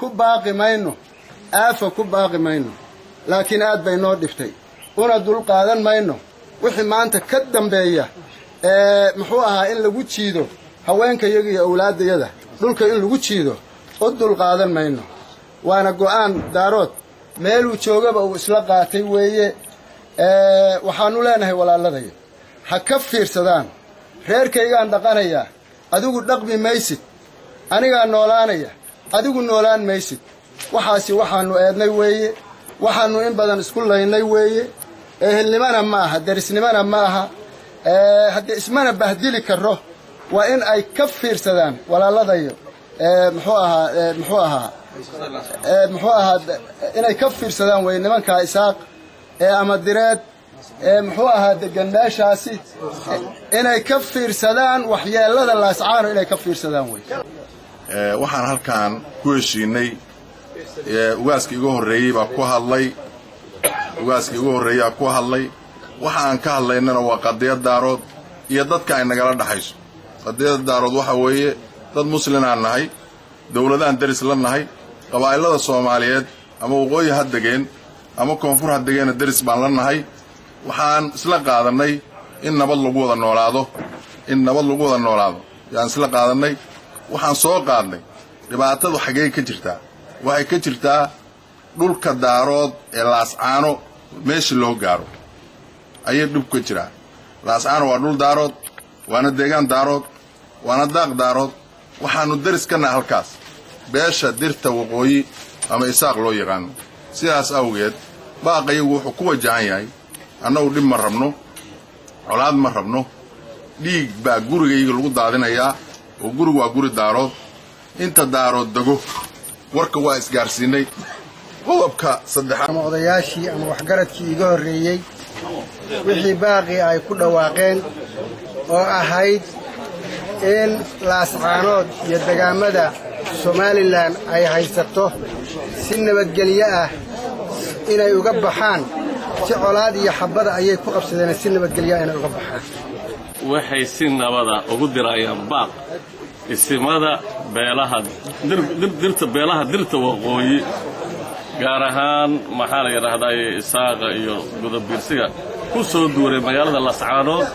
كباقي ماينو آفة كباقي ماينو لكن آد بينور دفتي una dul qaadan mayno wixii maanta ka dambeeya muxuu in lagu jiido haweenka iyaga iyo awlaadayada dhulka in lagu jiido oo dul qaadan mayno waana go'aan daarood meel uu joogaba uu isla qaatay weeye waxaanu leenahay walaaladaya ha ka fiirsadaan reerkaygaan dhaqanaya adigu dhaqmi maysid aniga noolaanaya adigu noolaan maysid waxaasi waxaanu eednay weeye waxaanu in badan isku laynay weeye ehelnimana maaha darisnimana maaha hadda ismana bahdili karo waa in ay ka fiirsadaan walaaladayo muxuu ahaa inay ka fiirsadaan way nimanka isaaq ama direed muxuu ahaa degan meeshaasi inay ka fiirsadaan waxyeelada laascaano inay ka fiirsadaan way waxaan halkaan ku heshiinay ugaaskii ugu horeeyay baa ku hadlay waxaan ka hadlaynana waa qadiyad daarood iyo dadka ay nagala dhaxayso qadiyada daarood waxa weeye dad muslimaan nahay dawladaan daris la nahay qabaa'ilada Soomaaliyeed ama waqooyi ha degeen ama koonfur ha degeen daris baan la nahay waxaan isla qaadanay in nabad lagu wada noolaado yaan isla qaadanay waxaan soo qaadnay dhibaatadu xagee ka jirtaa waxay ka jirtaa dhulka daarood ee laascaano meeshii loo gaaro ayay dhib ka jiraa laascaano waa dhul daarood waana deegaan daarood waana daaq daarood waxaanu daris ka nahay halkaas beesha dirta waqooyi ama isaaq loo yaqaan sidaas awgeed baaqayagu wuxuu ku wajahan yahay annagu dhib ma rabno colaad ma rabno dhiig baa gurigayga lagu daadinayaa oo gurigu waa guri daarood inta daarood dago warka waa isgaarsiinay qodobka saddexaad ama odayaashii ama waxgaradkii iga horeeyay wixii baaqi ay ku dhawaaqeen oo ahayd in laascaanood iyo deegaamada Somaliland ay haysato si nabadgelyo ah inay uga baxaan si colaad iyo xabada ayay ku qabsadeen si nabadgelyo inay uga baxaan waxay si nabada ugu dirayaan baaq isimada beelaha dirta waqooyi gaar ahaan maxaa la yiraahdaa isaaqa iyo gudub birsiga ku soo duuray magaalada Laascaanood